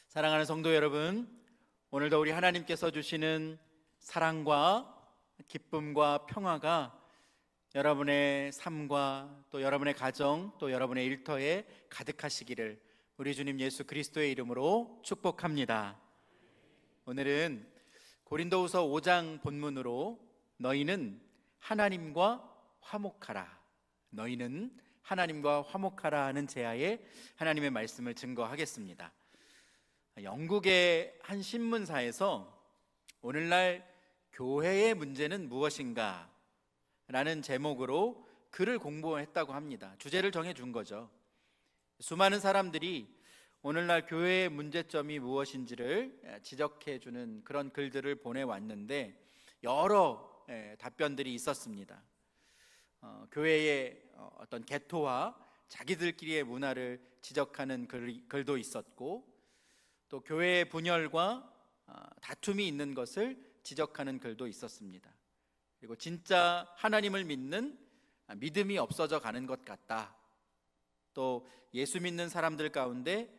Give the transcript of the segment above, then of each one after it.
사랑하는 성도 여러분, 오늘도 우리 하나님께서 주시는 사랑과 기쁨과 평화가 여러분의 삶과 또 여러분의 가정 또 여러분의 일터에 가득하시기를 우리 주님 예수 그리스도의 이름으로 축복합니다. 오늘은 고린도후서 5장 본문으로 너희는 하나님과 화목하라, 너희는 하나님과 화목하라 하는 제하에 하나님의 말씀을 증거하겠습니다. 영국의 한 신문사에서 오늘날 교회의 문제는 무엇인가 라는 제목으로 글을 공부했다고 합니다. 주제를 정해준 거죠. 수많은 사람들이 오늘날 교회의 문제점이 무엇인지를 지적해주는 그런 글들을 보내왔는데 여러 답변들이 있었습니다. 교회의 어떤 개토와 자기들끼리의 문화를 지적하는 글도 있었고, 또 교회의 분열과 다툼이 있는 것을 지적하는 글도 있었습니다. 그리고 진짜 하나님을 믿는 믿음이 없어져 가는 것 같다, 또 예수 믿는 사람들 가운데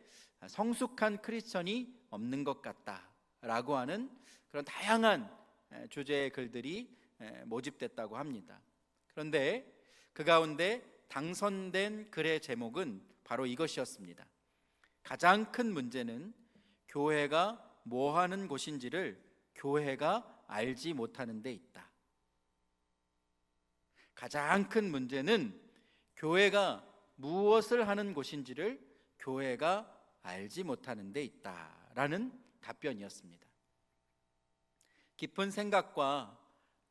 성숙한 크리스천이 없는 것 같다 라고 하는 그런 다양한 주제의 글들이 모집됐다고 합니다. 그런데 그 가운데 당선된 글의 제목은 바로 이것이었습니다. 가장 큰 문제는 교회가 뭐 하는 곳인지를 교회가 알지 못하는 데 있다. 가장 큰 문제는 교회가 무엇을 하는 곳인지를 교회가 알지 못하는 데 있다라는 답변이었습니다. 깊은 생각과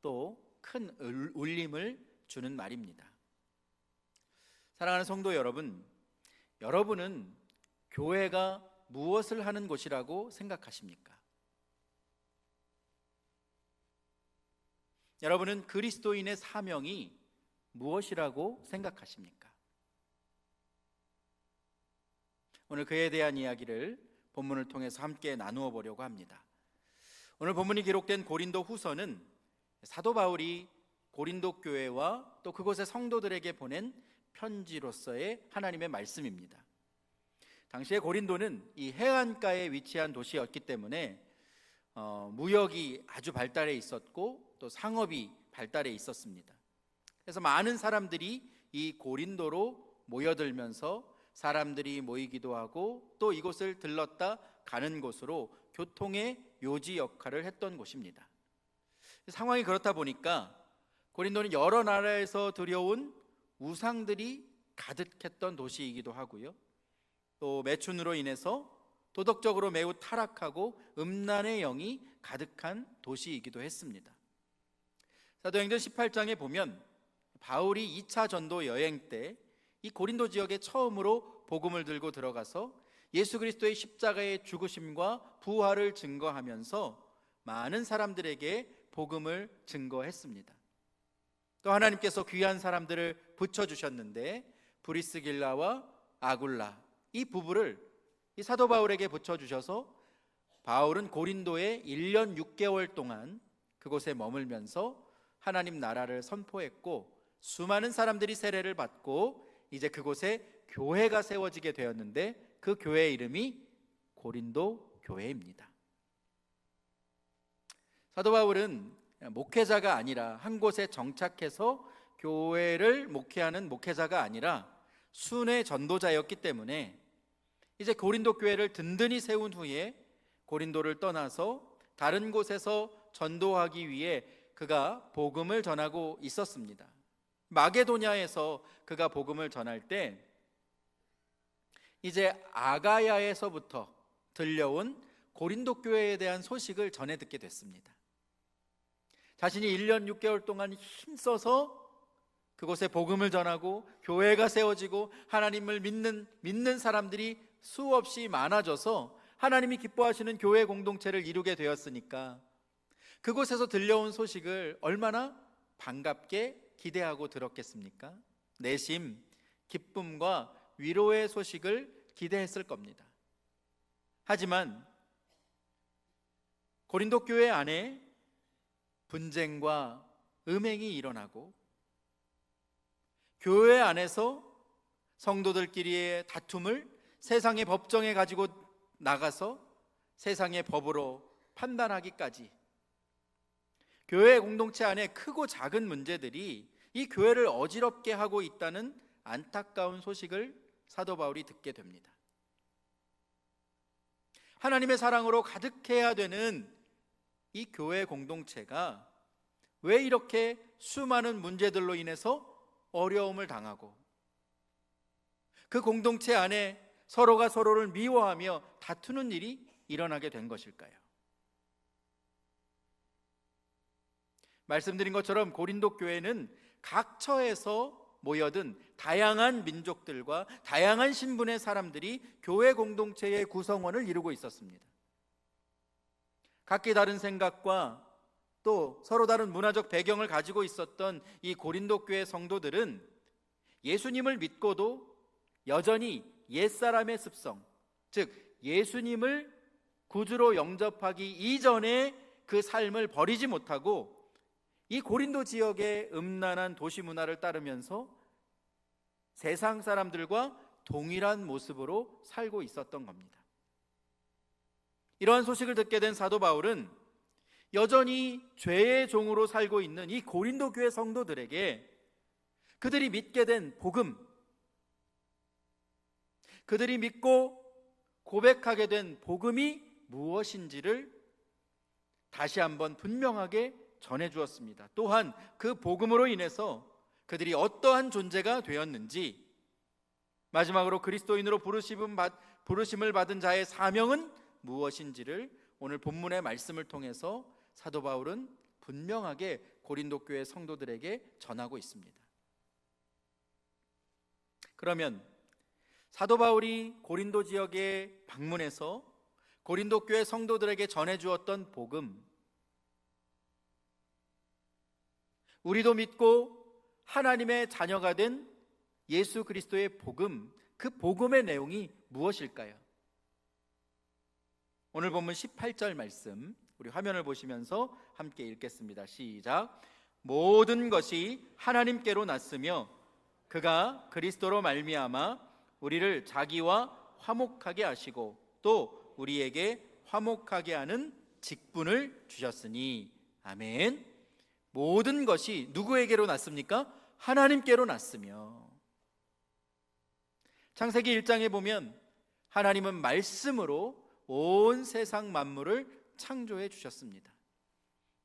또 큰 울림을 주는 말입니다. 사랑하는 성도 여러분, 여러분은 교회가 무엇을 하는 곳이라고 생각하십니까? 여러분은 그리스도인의 사명이 무엇이라고 생각하십니까? 오늘 그에 대한 이야기를 본문을 통해서 함께 나누어 보려고 합니다. 오늘 본문이 기록된 고린도 후서는 사도 바울이 고린도 교회와 또 그곳의 성도들에게 보낸 편지로서의 하나님의 말씀입니다. 당시에 고린도는 이 해안가에 위치한 도시였기 때문에 무역이 아주 발달해 있었고 또 상업이 발달해 있었습니다. 그래서 많은 사람들이 이 고린도로 모여들면서 사람들이 모이기도 하고 또 이곳을 들렀다 가는 곳으로 교통의 요지 역할을 했던 곳입니다. 상황이 그렇다 보니까 고린도는 여러 나라에서 들여온 우상들이 가득했던 도시이기도 하고요, 또 매춘으로 인해서 도덕적으로 매우 타락하고 음란의 영이 가득한 도시이기도 했습니다. 사도행전 18장에 보면 바울이 2차 전도 여행 때 이 고린도 지역에 처음으로 복음을 들고 들어가서 예수 그리스도의 십자가의 죽으심과 부활을 증거하면서 많은 사람들에게 복음을 증거했습니다. 또 하나님께서 귀한 사람들을 붙여주셨는데 브리스길라와 아굴라, 이 부부를 이 사도 바울에게 붙여주셔서 바울은 고린도에 1년 6개월 동안 그곳에 머물면서 하나님 나라를 선포했고, 수많은 사람들이 세례를 받고 이제 그곳에 교회가 세워지게 되었는데 그 교회의 이름이 고린도 교회입니다. 사도 바울은 목회자가 아니라 한 곳에 정착해서 교회를 목회하는 목회자가 아니라 순회 전도자였기 때문에 이제 고린도 교회를 든든히 세운 후에 고린도를 떠나서 다른 곳에서 전도하기 위해 그가 복음을 전하고 있었습니다. 마게도냐에서 그가 복음을 전할 때 이제 아가야에서부터 들려온 고린도 교회에 대한 소식을 전해 듣게 됐습니다. 자신이 1년 6개월 동안 힘써서 그곳에 복음을 전하고 교회가 세워지고 하나님을 믿는 사람들이 수없이 많아져서 하나님이 기뻐하시는 교회 공동체를 이루게 되었으니까 그곳에서 들려온 소식을 얼마나 반갑게 기대하고 들었겠습니까? 내심 기쁨과 위로의 소식을 기대했을 겁니다. 하지만 고린도 교회 안에 분쟁과 음행이 일어나고 교회 안에서 성도들끼리의 다툼을 세상의 법정에 가지고 나가서 세상의 법으로 판단하기까지 교회 공동체 안에 크고 작은 문제들이 이 교회를 어지럽게 하고 있다는 안타까운 소식을 사도 바울이 듣게 됩니다. 하나님의 사랑으로 가득해야 되는 이 교회 공동체가 왜 이렇게 수많은 문제들로 인해서 어려움을 당하고 그 공동체 안에 서로가 서로를 미워하며 다투는 일이 일어나게 된 것일까요? 말씀드린 것처럼 고린도 교회는 각 처에서 모여든 다양한 민족들과 다양한 신분의 사람들이 교회 공동체의 구성원을 이루고 있었습니다. 각기 다른 생각과 또 서로 다른 문화적 배경을 가지고 있었던 이 고린도 교회 성도들은 예수님을 믿고도 여전히 옛사람의 습성, 즉 예수님을 구주로 영접하기 이전의 그 삶을 버리지 못하고 이 고린도 지역의 음란한 도시 문화를 따르면서 세상 사람들과 동일한 모습으로 살고 있었던 겁니다. 이러한 소식을 듣게 된 사도 바울은 여전히 죄의 종으로 살고 있는 이 고린도 교회 성도들에게 그들이 믿게 된 복음, 그들이 믿고 고백하게 된 복음이 무엇인지를 다시 한번 분명하게 전해주었습니다. 또한 그 복음으로 인해서 그들이 어떠한 존재가 되었는지, 마지막으로 그리스도인으로 부르심을 받은 자의 사명은 무엇인지를 오늘 본문의 말씀을 통해서 사도 바울은 분명하게 고린도 교회 성도들에게 전하고 있습니다. 그러면 사도 바울이 고린도 지역에 방문해서 고린도 교회 성도들에게 전해주었던 복음, 우리도 믿고 하나님의 자녀가 된 예수 그리스도의 복음, 그 복음의 내용이 무엇일까요? 오늘 본문 18절 말씀 우리 화면을 보시면서 함께 읽겠습니다. 시작. 모든 것이 하나님께로 났으며 그가 그리스도로 말미암아 우리를 자기와 화목하게 하시고 또 우리에게 화목하게 하는 직분을 주셨으니. 아멘. 모든 것이 누구에게로 났습니까? 하나님께로 났으며. 창세기 1장에 보면 하나님은 말씀으로 온 세상 만물을 창조해 주셨습니다.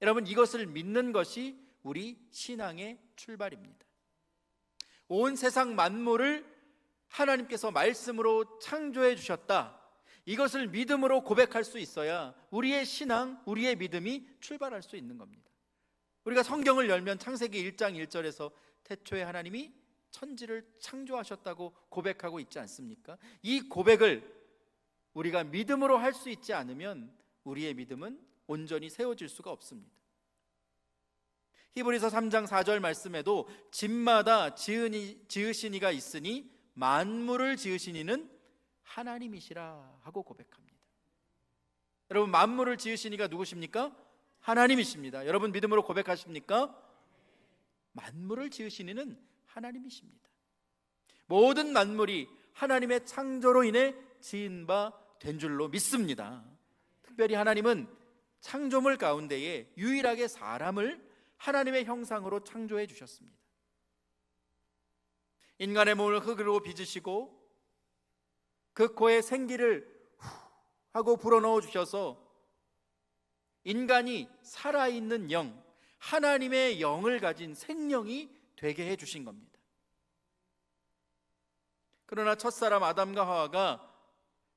여러분, 이것을 믿는 것이 우리 신앙의 출발입니다. 온 세상 만물을 하나님께서 말씀으로 창조해 주셨다, 이것을 믿음으로 고백할 수 있어야 우리의 신앙, 우리의 믿음이 출발할 수 있는 겁니다. 우리가 성경을 열면 창세기 1장 1절에서 태초에 하나님이 천지를 창조하셨다고 고백하고 있지 않습니까? 이 고백을 우리가 믿음으로 할 수 있지 않으면 우리의 믿음은 온전히 세워질 수가 없습니다. 히브리서 3장 4절 말씀에도 집마다 지으신 이가 있으니 만물을 지으신 이는 하나님이시라 하고 고백합니다. 여러분, 만물을 지으신 이가 누구십니까? 하나님이십니다. 여러분 믿음으로 고백하십니까? 만물을 지으신 이는 하나님이십니다. 모든 만물이 하나님의 창조로 인해 지은 바 된 줄로 믿습니다. 특별히 하나님은 창조물 가운데에 유일하게 사람을 하나님의 형상으로 창조해 주셨습니다. 인간의 몸을 흙으로 빚으시고 그 코에 생기를 후 하고 불어넣어 주셔서 인간이 살아있는 영, 하나님의 영을 가진 생명이 되게 해 주신 겁니다. 그러나 첫사람 아담과 하와가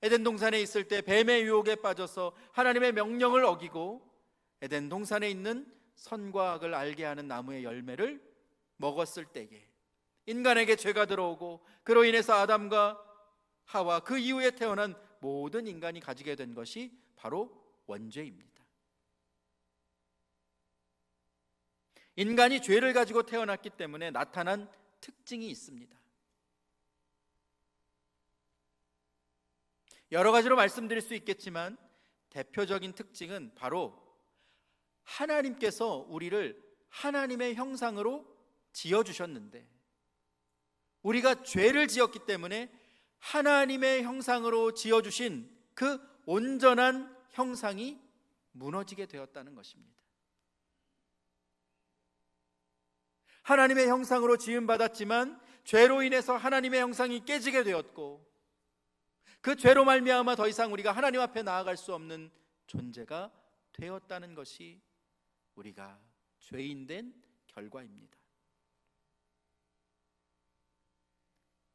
에덴 동산에 있을 때 뱀의 유혹에 빠져서 하나님의 명령을 어기고 에덴 동산에 있는 선과 악을 알게 하는 나무의 열매를 먹었을 때에 인간에게 죄가 들어오고 그로 인해서 아담과 하와, 그 이후에 태어난 모든 인간이 가지게 된 것이 바로 원죄입니다. 인간이 죄를 가지고 태어났기 때문에 나타난 특징이 있습니다. 여러 가지로 말씀드릴 수 있겠지만 대표적인 특징은 바로 하나님께서 우리를 하나님의 형상으로 지어주셨는데 우리가 죄를 지었기 때문에 하나님의 형상으로 지어주신 그 온전한 형상이 무너지게 되었다는 것입니다. 하나님의 형상으로 지음받았지만 죄로 인해서 하나님의 형상이 깨지게 되었고, 그 죄로 말미암아 더 이상 우리가 하나님 앞에 나아갈 수 없는 존재가 되었다는 것이 우리가 죄인된 결과입니다.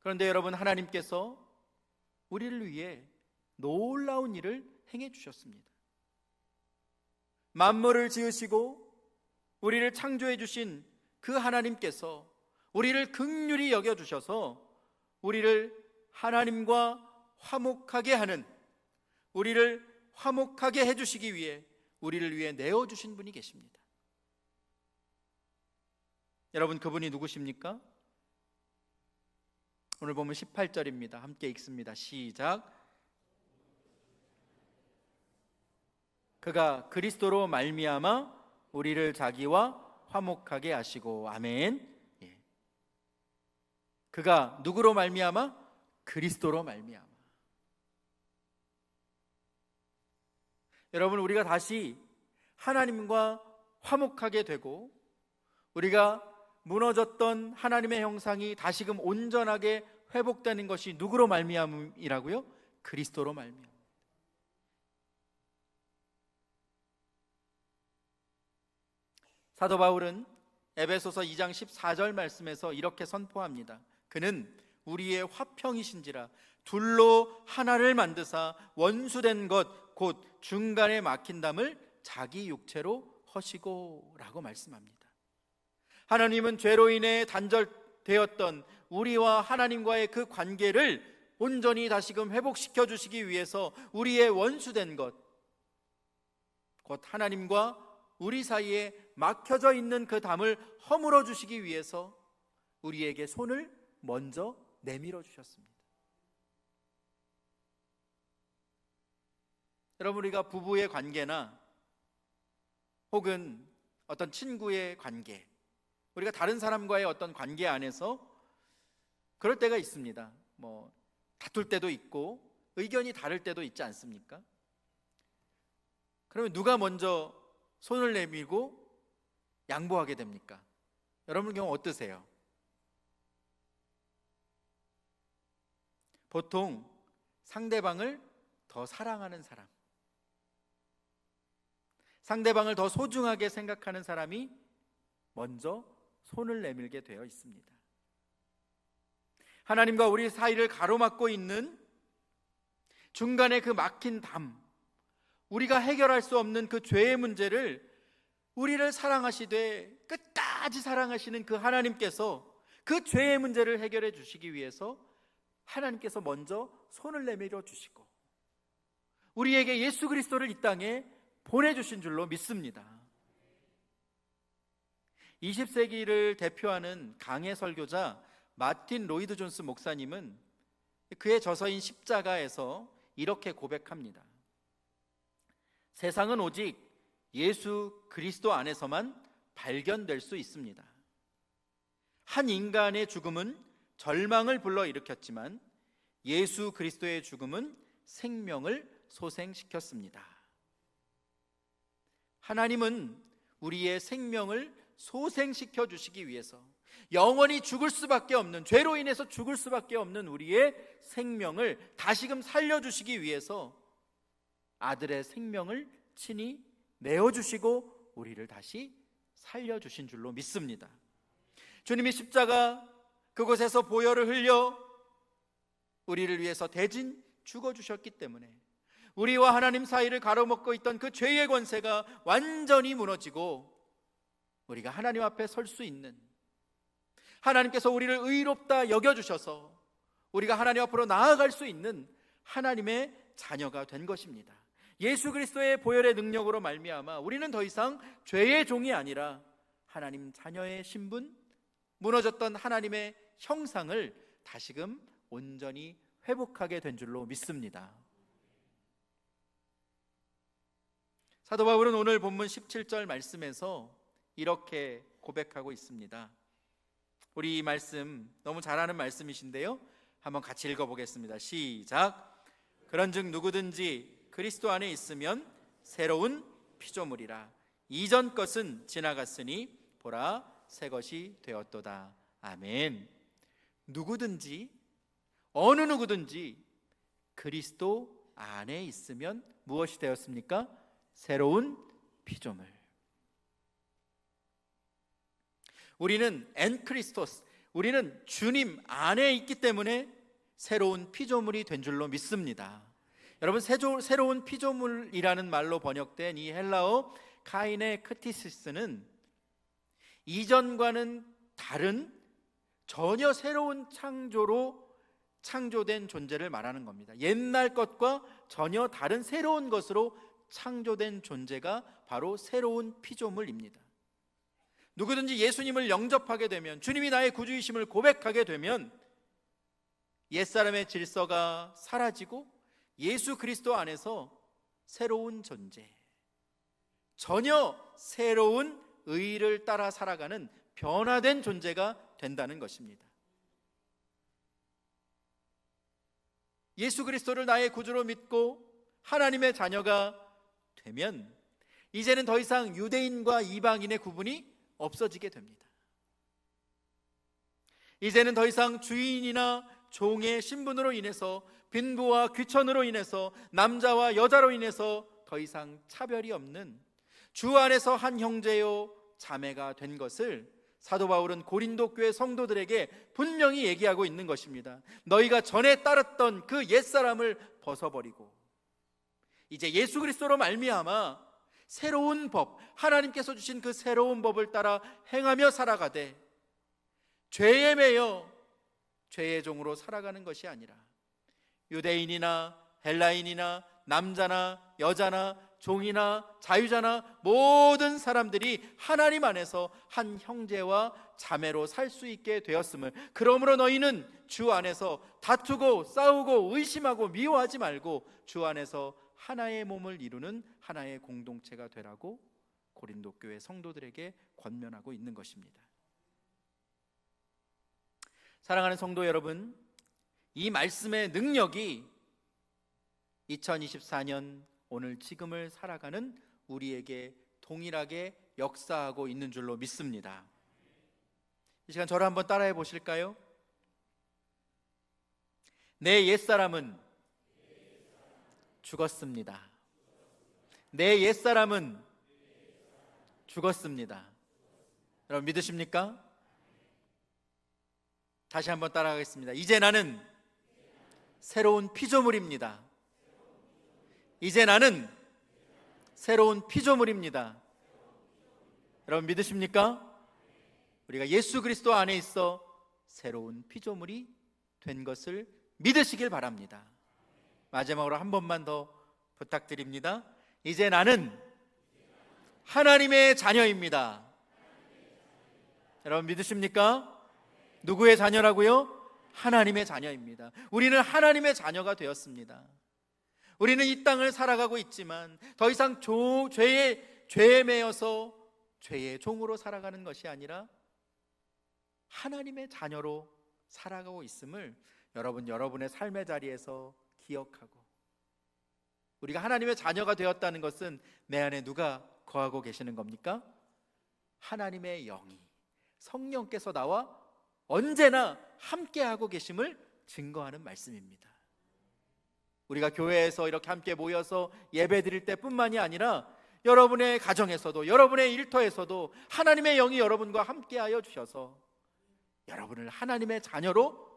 그런데 여러분, 하나님께서 우리를 위해 놀라운 일을 행해 주셨습니다. 만물을 지으시고 우리를 창조해 주신 그 하나님께서 우리를 긍휼히 여겨 주셔서 우리를 하나님과 화목하게 하는, 우리를 화목하게 해 주시기 위해 우리를 위해 내어 주신 분이 계십니다. 여러분, 그분이 누구십니까? 오늘 보면 18절입니다. 함께 읽습니다. 시작. 그가 그리스도로 말미암아 우리를 자기와 화목하게 하시고. 아멘. 예. 그가 누구로 말미암아? 그리스도로 말미암아. 여러분, 우리가 다시 하나님과 화목하게 되고 우리가 무너졌던 하나님의 형상이 다시금 온전하게 회복되는 것이 누구로 말미암이라고요? 그리스도로 말미암. 사도 바울은 에베소서 2장 14절 말씀에서 이렇게 선포합니다. 그는 우리의 화평이신지라 둘로 하나를 만드사 원수된 것 곧 중간에 막힌 담을 자기 육체로 허시고 라고 말씀합니다. 하나님은 죄로 인해 단절되었던 우리와 하나님과의 그 관계를 온전히 다시금 회복시켜 주시기 위해서 우리의 원수된 것, 곧 하나님과 우리 사이에 막혀져 있는 그 담을 허물어 주시기 위해서 우리에게 손을 먼저 내밀어 주셨습니다. 여러분, 우리가 부부의 관계나 혹은 어떤 친구의 관계, 우리가 다른 사람과의 어떤 관계 안에서 그럴 때가 있습니다. 다툴 때도 있고 의견이 다를 때도 있지 않습니까? 그러면 누가 먼저 손을 내밀고 양보하게 됩니까? 여러분 경우 어떠세요? 보통 상대방을 더 사랑하는 사람, 상대방을 더 소중하게 생각하는 사람이 먼저 손을 내밀게 되어 있습니다. 하나님과 우리 사이를 가로막고 있는 중간에 그 막힌 담, 우리가 해결할 수 없는 그 죄의 문제를 우리를 사랑하시되 끝까지 사랑하시는 그 하나님께서 그 죄의 문제를 해결해 주시기 위해서 하나님께서 먼저 손을 내밀어 주시고 우리에게 예수 그리스도를 이 땅에 보내주신 줄로 믿습니다. 20세기를 대표하는 강해 설교자 마틴 로이드 존스 목사님은 그의 저서인 십자가에서 이렇게 고백합니다. 세상은 오직 예수 그리스도 안에서만 발견될 수 있습니다. 한 인간의 죽음은 절망을 불러일으켰지만 예수 그리스도의 죽음은 생명을 소생시켰습니다. 하나님은 우리의 생명을 소생시켜 주시기 위해서 영원히 죽을 수밖에 없는, 죄로 인해서 죽을 수밖에 없는 우리의 생명을 다시금 살려주시기 위해서 아들의 생명을 친히 내어주시고 우리를 다시 살려주신 줄로 믿습니다. 주님이 십자가 그곳에서 보혈을 흘려 우리를 위해서 대신 죽어주셨기 때문에 우리와 하나님 사이를 가로막고 있던 그 죄의 권세가 완전히 무너지고 우리가 하나님 앞에 설 수 있는, 하나님께서 우리를 의롭다 여겨주셔서 우리가 하나님 앞으로 나아갈 수 있는 하나님의 자녀가 된 것입니다. 예수 그리스도의 보혈의 능력으로 말미암아 우리는 더 이상 죄의 종이 아니라 하나님 자녀의 신분, 무너졌던 하나님의 형상을 다시금 온전히 회복하게 된 줄로 믿습니다. 사도 바울은 오늘 본문 17절 말씀에서 이렇게 고백하고 있습니다. 우리 이 말씀 너무 잘 아는 말씀이신데요, 한번 같이 읽어보겠습니다. 시작. 그런즉 누구든지 그리스도 안에 있으면 새로운 피조물이라. 이전 것은 지나갔으니 보라 새 것이 되었도다. 아멘. 누구든지 어느 누구든지 그리스도 안에 있으면 무엇이 되었습니까? 새로운 피조물. 우리는 엔 크리스토스, 우리는 주님 안에 있기 때문에 새로운 피조물이 된 줄로 믿습니다. 여러분, 새로운 피조물이라는 말로 번역된 이 헬라어 카이네 크티시스는 이전과는 다른 전혀 새로운 창조로 창조된 존재를 말하는 겁니다. 옛날 것과 전혀 다른 새로운 것으로 창조된 존재가 바로 새로운 피조물입니다. 누구든지 예수님을 영접하게 되면, 주님이 나의 구주이심을 고백하게 되면 옛사람의 질서가 사라지고 예수 그리스도 안에서 새로운 존재, 전혀 새로운 의를 따라 살아가는 변화된 존재가 된다는 것입니다. 예수 그리스도를 나의 구주로 믿고 하나님의 자녀가 되면 이제는 더 이상 유대인과 이방인의 구분이 없어지게 됩니다. 이제는 더 이상 주인이나 종의 신분으로 인해서, 빈부와 귀천으로 인해서, 남자와 여자로 인해서 더 이상 차별이 없는 주 안에서 한 형제요 자매가 된 것을 사도 바울은 고린도 교회 성도들에게 분명히 얘기하고 있는 것입니다. 너희가 전에 따랐던 그 옛사람을 벗어버리고 이제 예수 그리스도로 말미암아 새로운 법, 하나님께서 주신 그 새로운 법을 따라 행하며 살아가되 죄에 매여 죄의 종으로 살아가는 것이 아니라 유대인이나 헬라인이나 남자나 여자나 종이나 자유자나 모든 사람들이 하나님 안에서 한 형제와 자매로 살 수 있게 되었음을, 그러므로 너희는 주 안에서 다투고 싸우고 의심하고 미워하지 말고 주 안에서 하나의 몸을 이루는 하나의 공동체가 되라고 고린도 교회 성도들에게 권면하고 있는 것입니다. 사랑하는 성도 여러분, 이 말씀의 능력이 2024년 오늘 지금을 살아가는 우리에게 동일하게 역사하고 있는 줄로 믿습니다. 이 시간 저를 한번 따라해 보실까요? 내 옛사람은 죽었습니다. 내 옛사람은 죽었습니다. 여러분 믿으십니까? 다시 한번 따라가겠습니다. 이제 나는 새로운 피조물입니다. 이제 나는 새로운 피조물입니다. 여러분 믿으십니까? 우리가 예수 그리스도 안에 있어 새로운 피조물이 된 것을 믿으시길 바랍니다. 마지막으로 한 번만 더 부탁드립니다. 이제 나는 하나님의 자녀입니다. 여러분 믿으십니까? 누구의 자녀라고요? 하나님의 자녀입니다. 우리는 하나님의 자녀가 되었습니다. 우리는 이 땅을 살아가고 있지만 더 이상 죄에 매여서 죄의 종으로 살아가는 것이 아니라 하나님의 자녀로 살아가고 있음을 여러분의 삶의 자리에서 기억하고, 우리가 하나님의 자녀가 되었다는 것은 내 안에 누가 거하고 계시는 겁니까? 하나님의 영이, 성령께서 나와 언제나 함께하고 계심을 증거하는 말씀입니다. 우리가 교회에서 이렇게 함께 모여서 예배 드릴 때뿐만이 아니라 여러분의 가정에서도, 여러분의 일터에서도 하나님의 영이 여러분과 함께하여 주셔서 여러분을 하나님의 자녀로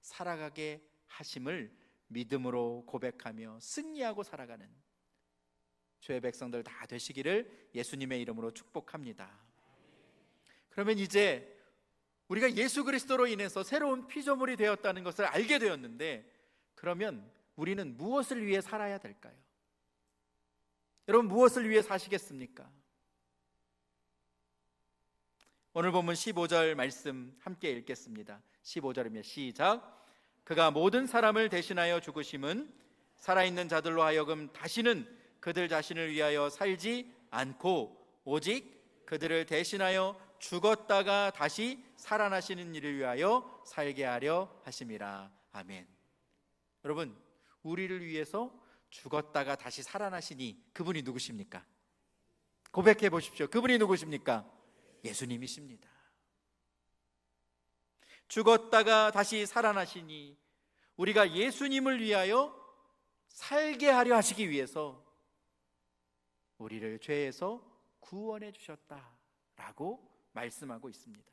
살아가게 하심을 믿음으로 고백하며 승리하고 살아가는 주의 백성들 다 되시기를 예수님의 이름으로 축복합니다. 그러면 이제 우리가 예수 그리스도로 인해서 새로운 피조물이 되었다는 것을 알게 되었는데, 그러면 우리는 무엇을 위해 살아야 될까요? 여러분 무엇을 위해 사시겠습니까? 오늘 본문 15절 말씀 함께 읽겠습니다. 15절이면 시작. 그가 모든 사람을 대신하여 죽으심은 살아있는 자들로 하여금 다시는 그들 자신을 위하여 살지 않고 오직 그들을 대신하여 죽었다가 다시 살아나시는 일을 위하여 살게 하려 하심이라. 아멘. 여러분, 우리를 위해서 죽었다가 다시 살아나시니 그분이 누구십니까? 고백해 보십시오. 그분이 누구십니까? 예수님이십니다. 죽었다가 다시 살아나시니 우리가 예수님을 위하여 살게 하려 하시기 위해서 우리를 죄에서 구원해 주셨다라고 말씀하고 있습니다.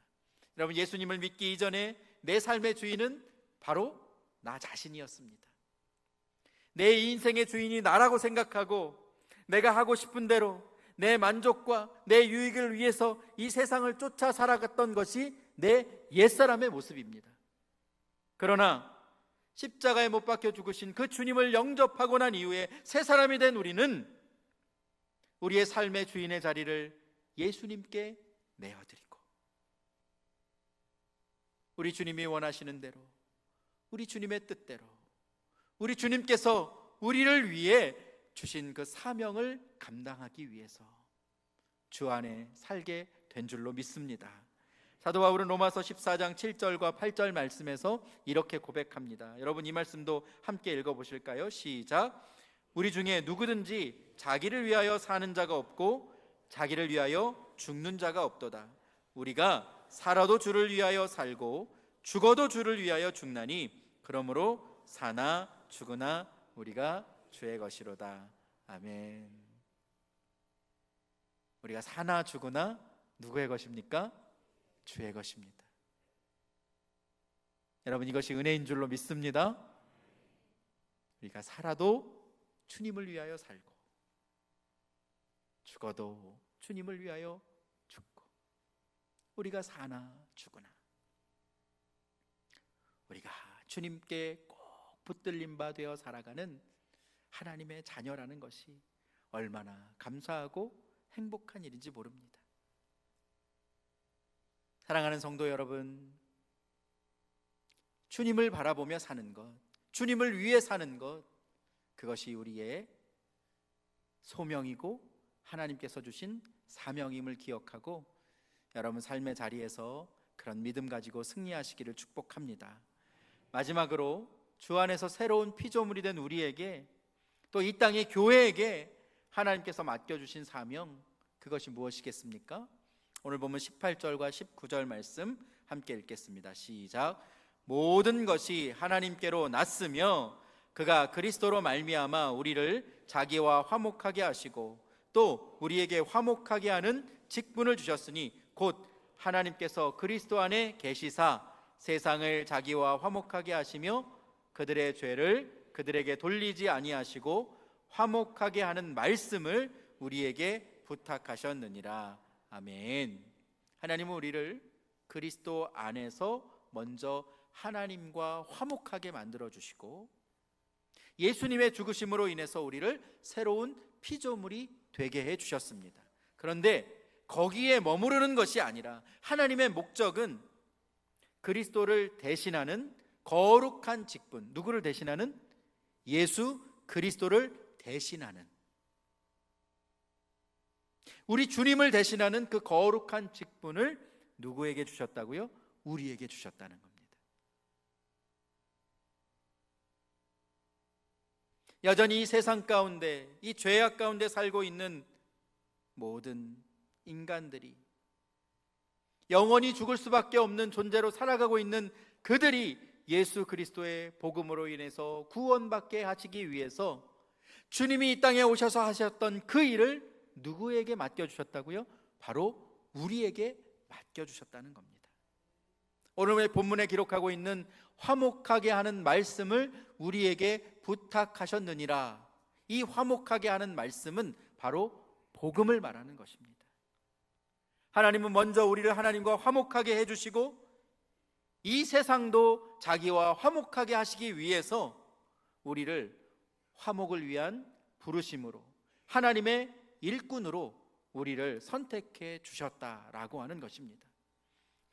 여러분, 예수님을 믿기 이전에 내 삶의 주인은 바로 나 자신이었습니다. 내 인생의 주인이 나라고 생각하고 내가 하고 싶은 대로 내 만족과 내 유익을 위해서 이 세상을 쫓아 살아갔던 것이 내 옛사람의 모습입니다. 그러나 십자가에 못 박혀 죽으신 그 주님을 영접하고 난 이후에 새 사람이 된 우리는 우리의 삶의 주인의 자리를 예수님께 내어드리고 우리 주님이 원하시는 대로, 우리 주님의 뜻대로, 우리 주님께서 우리를 위해 주신 그 사명을 감당하기 위해서 주 안에 살게 된 줄로 믿습니다. 사도 바울은 로마서 14장 7절과 8절 말씀에서 이렇게 고백합니다. 여러분, 이 말씀도 함께 읽어보실까요? 시작. 우리 중에 누구든지 자기를 위하여 사는 자가 없고 자기를 위하여 죽는 자가 없도다. 우리가 살아도 주를 위하여 살고 죽어도 주를 위하여 죽나니 그러므로 사나 죽으나 우리가 주의 것이로다. 아멘. 우리가 사나 죽으나 누구의 것입니까? 주의 것입니다. 여러분, 이것이 은혜인 줄로 믿습니다. 우리가 살아도 주님을 위하여 살고 죽어도 주님을 위하여 죽고 우리가 사나 죽으나 우리가 주님께 꼭 붙들림 바 되어 살아가는 하나님의 자녀라는 것이 얼마나 감사하고 행복한 일인지 모릅니다. 사랑하는 성도 여러분, 주님을 바라보며 사는 것, 주님을 위해 사는 것, 그것이 우리의 소명이고 하나님께서 주신 사명임을 기억하고 여러분 삶의 자리에서 그런 믿음 가지고 승리하시기를 축복합니다. 마지막으로 주 안에서 새로운 피조물이 된 우리에게 또 이 땅의 교회에게 하나님께서 맡겨주신 사명, 그것이 무엇이겠습니까? 오늘 보면 18절과 19절 말씀 함께 읽겠습니다. 시작. 모든 것이 하나님께로 났으며 그가 그리스도로 말미암아 우리를 자기와 화목하게 하시고 또 우리에게 화목하게 하는 직분을 주셨으니 곧 하나님께서 그리스도 안에 계시사 세상을 자기와 화목하게 하시며 그들의 죄를 그들에게 돌리지 아니하시고 화목하게 하는 말씀을 우리에게 부탁하셨느니라. 아멘. 하나님은 우리를 그리스도 안에서 먼저 하나님과 화목하게 만들어 주시고 예수님의 죽으심으로 인해서 우리를 새로운 피조물이 되게 해 주셨습니다. 그런데 거기에 머무르는 것이 아니라 하나님의 목적은 그리스도를 대신하는 거룩한 직분, 누구를 대신하는? 예수 그리스도를 대신하는, 우리 주님을 대신하는 그 거룩한 직분을 누구에게 주셨다고요? 우리에게 주셨다는 겁니다. 여전히 이 세상 가운데, 이 죄악 가운데 살고 있는 모든 인간들이, 영원히 죽을 수밖에 없는 존재로 살아가고 있는 그들이 예수 그리스도의 복음으로 인해서 구원받게 하시기 위해서 주님이 이 땅에 오셔서 하셨던 그 일을 누구에게 맡겨주셨다고요? 바로 우리에게 맡겨주셨다는 겁니다. 오늘 본문에 기록하고 있는 화목하게 하는 말씀을 우리에게 부탁하셨느니라. 이 화목하게 하는 말씀은 바로 복음을 말하는 것입니다. 하나님은 먼저 우리를 하나님과 화목하게 해주시고 이 세상도 자기와 화목하게 하시기 위해서 우리를 화목을 위한 부르심으로 하나님의 일꾼으로 우리를 선택해 주셨다라고 하는 것입니다.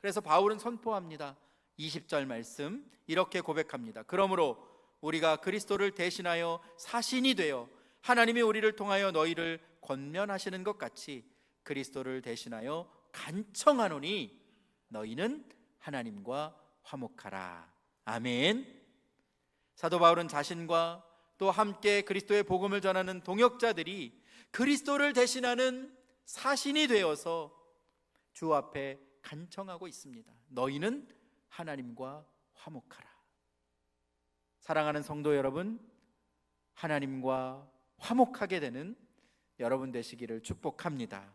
그래서 바울은 선포합니다. 20절 말씀 이렇게 고백합니다. 그러므로 우리가 그리스도를 대신하여 사신이 되어 하나님이 우리를 통하여 너희를 권면하시는 것 같이 그리스도를 대신하여 간청하노니 너희는 하나님과 화목하라. 아멘. 사도 바울은 자신과 또 함께 그리스도의 복음을 전하는 동역자들이 그리스도를 대신하는 사신이 되어서 주 앞에 간청하고 있습니다. 너희는 하나님과 화목하라. 사랑하는 성도 여러분, 하나님과 화목하게 되는 여러분 되시기를 축복합니다.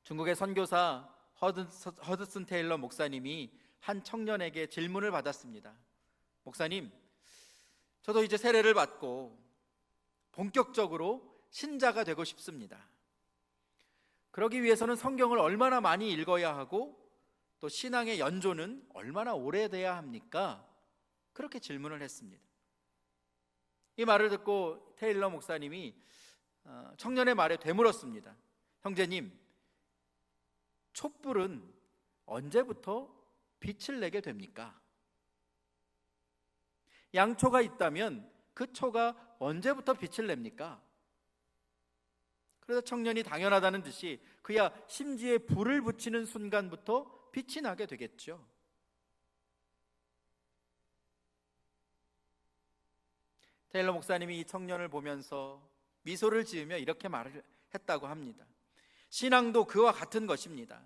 중국의 선교사 허드슨 테일러 목사님이 한 청년에게 질문을 받았습니다. 목사님, 저도 이제 세례를 받고 본격적으로 신자가 되고 싶습니다. 그러기 위해서는 성경을 얼마나 많이 읽어야 하고 또 신앙의 연조는 얼마나 오래돼야 합니까? 그렇게 질문을 했습니다. 이 말을 듣고 테일러 목사님이 청년의 말에 되물었습니다. 형제님, 촛불은 언제부터 빛을 내게 됩니까? 양초가 있다면 그 초가 언제부터 빛을 냅니까? 그래서 청년이 당연하다는 듯이 그야 심지에 불을 붙이는 순간부터 빛이 나게 되겠죠. 테일러 목사님이 이 청년을 보면서 미소를 지으며 이렇게 말을 했다고 합니다. 신앙도 그와 같은 것입니다.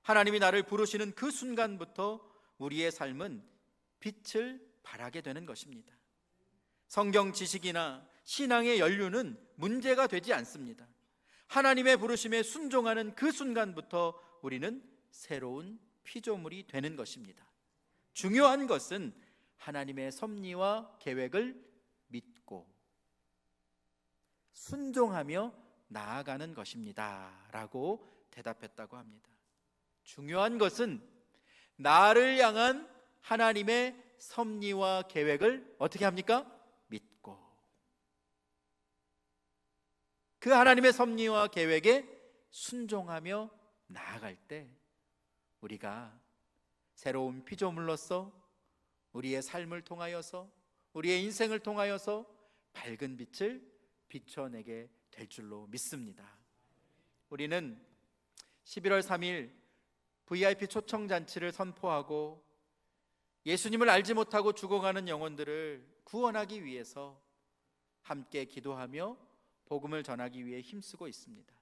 하나님이 나를 부르시는 그 순간부터 우리의 삶은 빛을 발하게 되는 것입니다. 성경 지식이나 신앙의 연륜은 문제가 되지 않습니다. 하나님의 부르심에 순종하는 그 순간부터 우리는 새로운 피조물이 되는 것입니다. 중요한 것은 하나님의 섭리와 계획을 믿고 순종하며 나아가는 것입니다 라고 대답했다고 합니다. 중요한 것은 나를 향한 하나님의 섭리와 계획을 어떻게 합니까? 믿고 그 하나님의 섭리와 계획에 순종하며 나아갈 때 우리가 새로운 피조물로서 우리의 삶을 통하여서 우리의 인생을 통하여서 밝은 빛을 비춰내게 될 줄로 믿습니다. 우리는 11월 3일 VIP 초청잔치를 선포하고 예수님을 알지 못하고 죽어가는 영혼들을 구원하기 위해서 함께 기도하며 복음을 전하기 위해 힘쓰고 있습니다.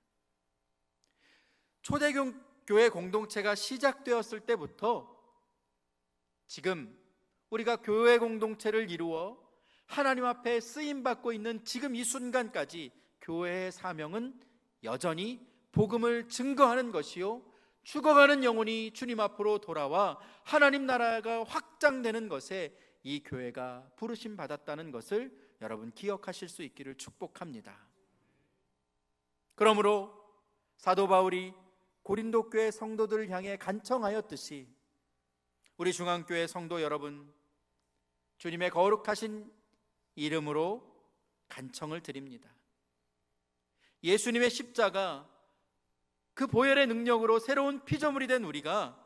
초대교회 공동체가 시작되었을 때부터 지금 우리가 교회 공동체를 이루어 하나님 앞에 쓰임받고 있는 지금 이 순간까지 교회의 사명은 여전히 복음을 증거하는 것이요, 죽어가는 영혼이 주님 앞으로 돌아와 하나님 나라가 확장되는 것에 이 교회가 부르심 받았다는 것을 여러분 기억하실 수 있기를 축복합니다. 그러므로 사도 바울이 고린도 교회 성도들을 향해 간청하였듯이 우리 중앙교회 성도 여러분, 주님의 거룩하신 이름으로 간청을 드립니다. 예수님의 십자가 그 보혈의 능력으로 새로운 피조물이 된 우리가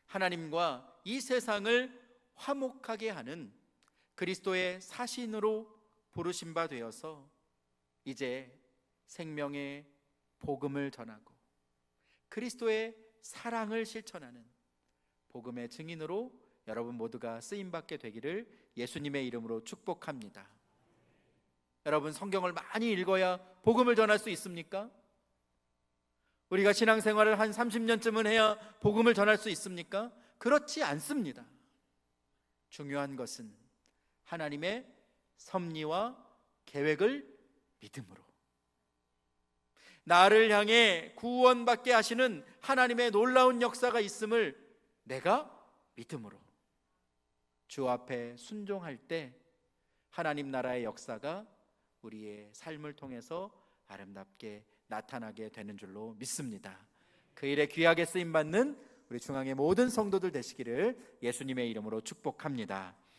하나님과 이 세상을 화목하게 하는 그리스도의 사신으로 부르신 바 되어서 이제 생명의 복음을 전하고 그리스도의 사랑을 실천하는 복음의 증인으로 여러분 모두가 쓰임받게 되기를 예수님의 이름으로 축복합니다. 여러분, 성경을 많이 읽어야 복음을 전할 수 있습니까? 우리가 신앙생활을 한 30년쯤은 해야 복음을 전할 수 있습니까? 그렇지 않습니다. 중요한 것은 하나님의 섭리와 계획을 믿음으로, 나를 향해 구원받게 하시는 하나님의 놀라운 역사가 있음을 내가 믿음으로 주 앞에 순종할 때 하나님 나라의 역사가 우리의 삶을 통해서 아름답게 나타나게 되는 줄로 믿습니다. 그 일에 귀하게 쓰임받는 우리 중앙의 모든 성도들 되시기를 예수님의 이름으로 축복합니다.